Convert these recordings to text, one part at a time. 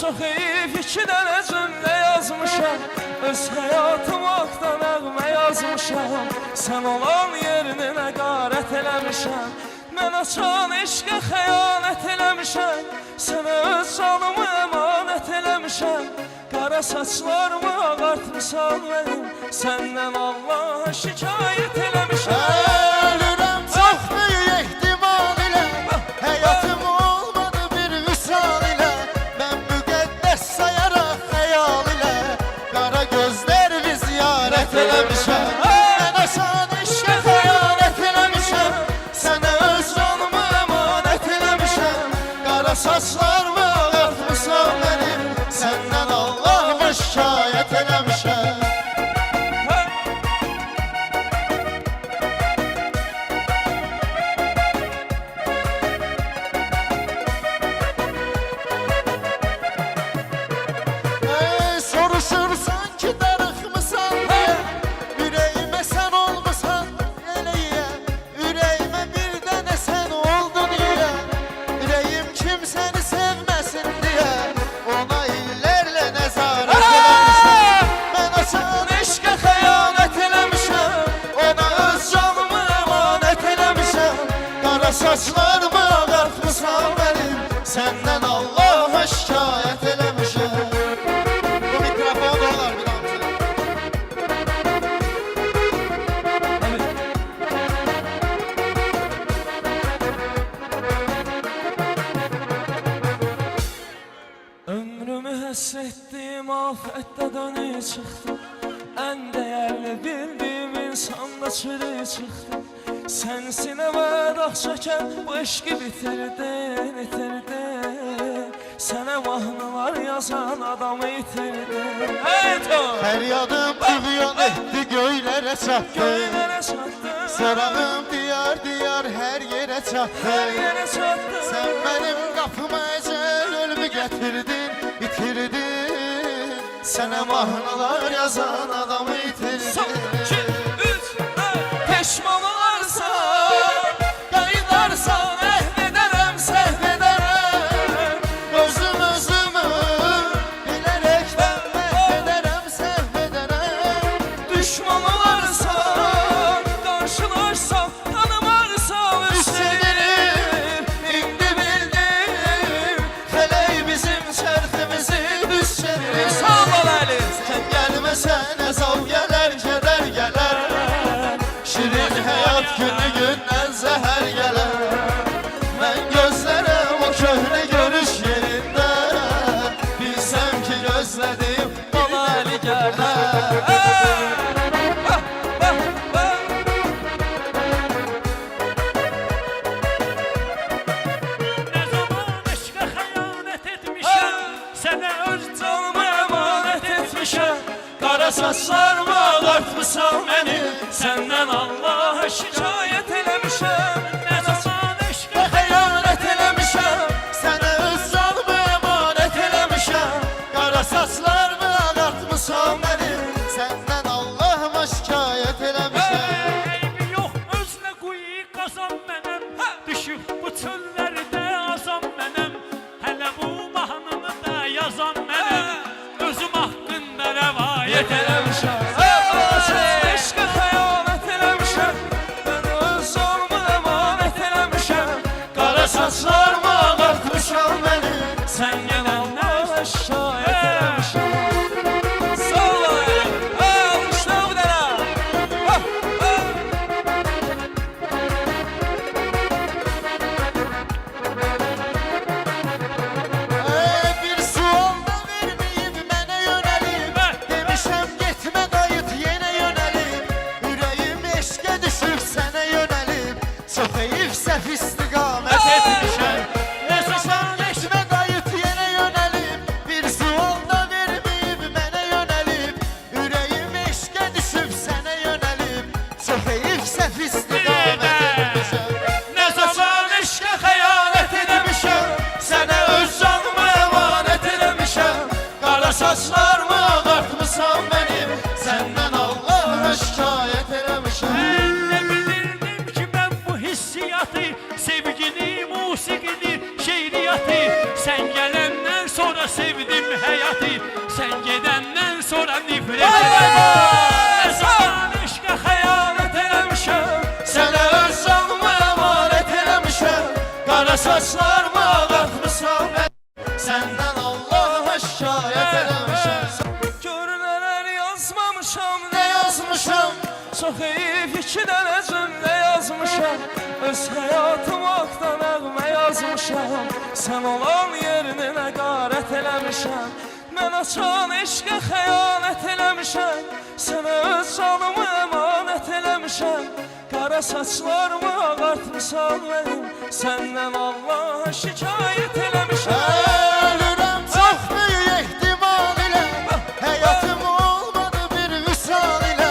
Çox heyif iki dənə cümlə yazmışam, öz həyatım haqqda nəğmə yazmışam. Sən olan yerini nəqarət eləmişəm, mən açan eşqə xəyanət eləmişəm. Sənə öz canımı əmanət eləmişəm, qara saçlarımı ağartmışam mənim, səndən Allaha şikayət eləmişəm. Ölürəm çox böyük ehtimal ilə, həyatım olmadı bir vüsal ilə. Mən müqəddəs sayaraq xəyal ilə, qara gözlərimi ziyarət eləmişəm. Mən asan eşqə xəyanət eləmişəm, sənə öz canımı əmanət eləmişəm. Qara saçlarımı ağartmışam mənim, səndən Allah'a şikayət eləmişəm. Soruşursan ki darıxmısan diye, ürəyimə sən olmusan eləyə. Ürəyimə bir dənə sən oldun deyə, ürəyim kimsəni sevməsin deyə, ona illərlə nəzarət eləmişəm. Mən açan eşqə xəyanət eləmişəm, ona öz canımı əmanət eləmişəm. Qara saçlarımı ağartmışam mənim, səndən Allaha şikayət eləmişəm. Ömrümü həsretdiyim afətdə dönüb çıxdım, ən dəyərli bildiyim insanda çürüyüb çıxdım. Sən sinəmə dağ çəkən bu eşqi bitirdin, itirdin. Sənə mahnılar yazan adamı itirdin. Fəryadım tüğyan etdi, göylərə çatdı. Göylərə çatdı, Sorağım diyar diyar hər yerə çatdı. hər yerə çatdı. Sən mənim qapıma əcəl ölümü gətirdin, itirdin. Sənə mahnılar yazan adamı itirdin. Son, iki, üç, dörd. Peşman olarsan, qayıdarsan, əhv edərəm, səhv edərəm. Özümü bilərəkdən məhv edərəm, səhv edərəm. Düşman olarsan, qarşılarsan, tanımarsan, üstədir. İndi bildim, fələk bizim çərximizi düz çevirir. Sağ ol Əli. Sən gəlməsən əzab gələr, kədər gələr. Şirin həyat günü gündən zəhər gələr. Mən gözlərəm o köhnə görüş yerində, bilsəm ki gözlədim Bala Əli gəldi. Ne zaman eşqə xəyanət etmişəm, sənə öz Canımı əmanət etmişəm, qara saçlarımı ağartmışam mənim, səndən Allaha şikayət eləmişəm. ne zaman eşqə xəyanət eləmişəm, sənə öz canımı əmanət eləmişəm. Qara saçlarımı ağartmışam mənim, səndən Allahıma şikayət eləmişəm. eybi yox, özünə quyu qazan mənəm. Düşüb bu çöllərdə azam mənəm. Hələ bu mahnını da yazan mənəm. Özüm haqqında rəvayət Eləmişəm, eşqə xəyanət eləmişəm, mən öz canımı əmanət eləmişəm. Qara saçlarımı ağartmışam mənim, səndən Allaha şikayət eləmişəm. Sağ ol Əli, almışlar bu dənə. Bir sual da verməyib mənə yönəlib, demişəm getmə qayıt yenə yönəlib. Ürəyim eşqə düşüb sənə yönəlib, çox heyif səhv istiqamət etmişəm. Demişəm getmə qayıt yenə yönəlib, bir sual da verməyib mənə yönəlib. Ürəyim eşqə düşüb sənə yönəlib, çox heyif səhv istiqamət etmişəm. Nə zaman eşqə xəyanət eləmişəm, sənə öz canımı əmanət eləmişəm. Qara saçlarımı ağartmışam mənim, səndən Allaha şikayət eləmişəm. Nə bilirdim ki mən bu hissiyatı, sevgini, musiqini, şeiriyyatı, sən gələndən sonra da sevdim həyatı, sən gedəndən sonra nifrət Vay, vay, vay! Nə zaman eşqə xəyanət eləmişəm, Sənə öz canımı əmanət eləmişəm. Qara saçlarımı ağartmışam. Səndən Allaha şikayət eləmişəm. Gör nələr yazmamışam, Ne yazmışam? Çox heyif iki dənə cümlə yazmışam. Öz həyatım haqqda nəğmə yazmışam. Sən olan yerini nəqarət eləmişəm. Mən açan eşqə xəyanət eləmişəm. Sənə öz canımı əmanət eləmişəm. Qara saçlarımı ağartmışam mənim. Səndən Allaha şikayət eləmişəm. Ölürəm çox böyük ehtimal ilə, həyatım olmadı bir vüsal ilə.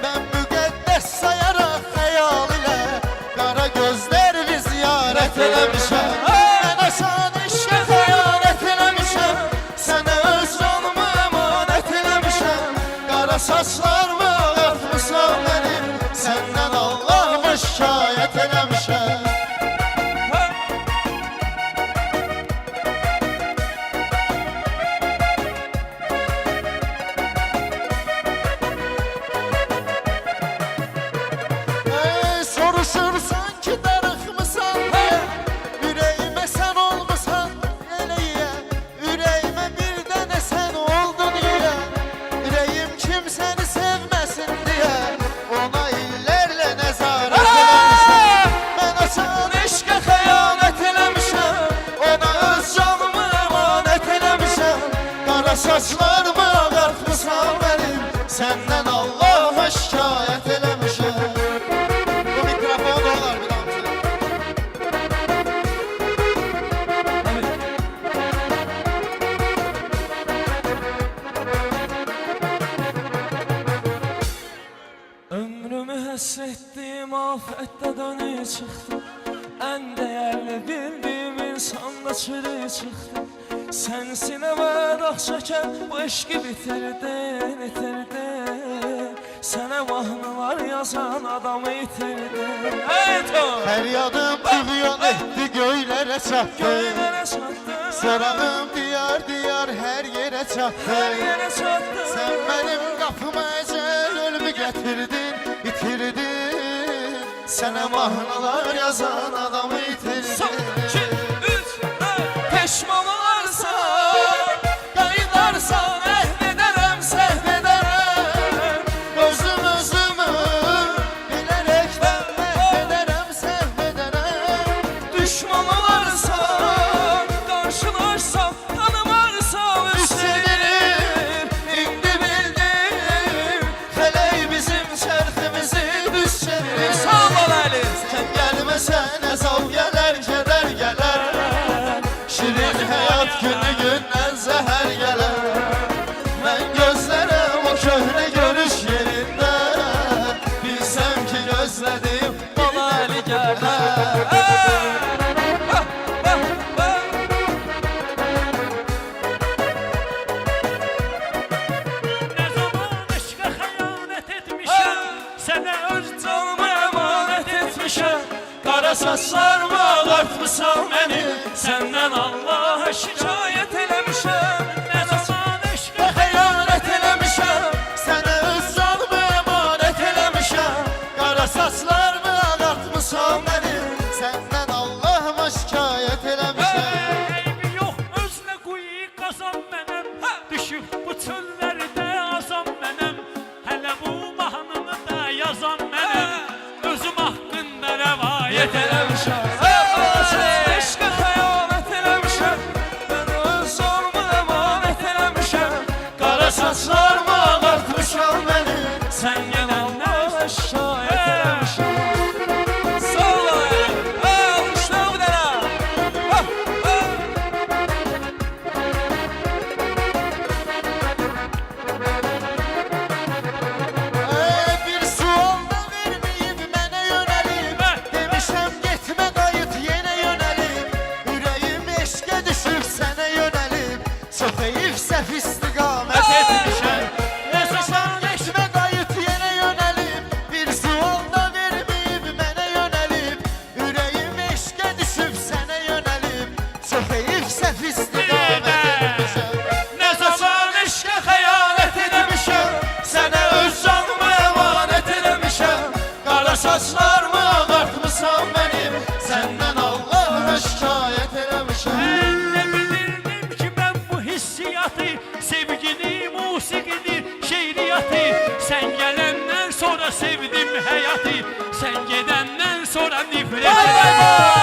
Mən müqəddəs sayaraq xəyal ilə, qara gözlərli ziyarət eləmişəm. Mən asan eşqə xəyanət eləmişəm, sənə öz canımı əmanət eləmişəm. Qara saçlarımı ağartmışam mənim, səndən Allahıma şikayət eləmişəm. Soruşursan ki darıxmısan diye, ürəyimə sən olmusan eləyə. Ürəyimə bir dənə sən oldun deyə, ürəyim kimsəni sevməsin deyə, ona illərlə nəzarət eləmişəm. Mən açan eşqə xəyanət eləmişəm, ona öz canımı əmanət eləmişəm. Qara saçlarımı ağartmışam mənim, səndən Allaha şikayət eləmişəm. Bu mikrofon olar bir damcı. Ömrümü həsretdiyim afətdə dönüb çıxdım. Ən dəyərli bildiyim insanda çürüyüb çıxdım. Sənsinə vədax çəkən bu eşqi bitirdin, itirdin. Sənə mahnılar yazan adamı itirdin. Ey Tom! Fəryadım tüğyan etdi göylərə çatdı. Göylərə çatdın, Sorağım diyar diyar hər yerə çatdı. hər yerə çatdın. Sən mənim qapıma əcəl ölümü gətirdin, itirdin. Sənə mahnılar yazan adamı Son, itirdin. iki, üç, dörd. Peşman olarsan, qayıdarsan, əhv edərəm, səhv edərəm. Özüm özümü bilərəkdən məhv edərəm, səhv edərəm. Düşman olarsan, qarşılarsan, tanımarsan üstünür. İndi bildim, Fələk bizim çərximizi düz çevirir. sağ ol Əli. Sən gəlməsən əzab gələr, kədər gələr. Şirin həyat günü gündən zəhər gələr. Mən gözlərəm o köhnə görüş yerində, bilsəm ki gözlədim Bala Əli gələr. nə zaman eşqə xəyanət etmişəm, sənə öz Canımı əmanət etmişəm. Qara saçlarımı ağartmışam mənim. Səndən Allaha şikayət eləmişəm. nə zaman eşqə xəyanət eləmişəm, sənə öz canımı əmanət eləmişəm. Qara saçlarımı ağartmışam mənim, səndən Allahıma şikayət eləmişəm. Eybi yox, özünə quyu qazan mənəm, düşüb bu çöllərdə azam mənəm. Hələ bu mahnını da yazan mənəm, özüm haqqında rəvayət Yet eləmişəm. Eşqə xəyanət eləmişəm. Mən saçlarımı ağartmısan benim. Senden Allah'a şikayet eləmişəm. Ne bilirdim ki ben bu hissiyatı, sevgini, musikini, şeiriyatı. Sen gelenden sonra sevdim hayatı, sen gidenden sonra nefret ettim.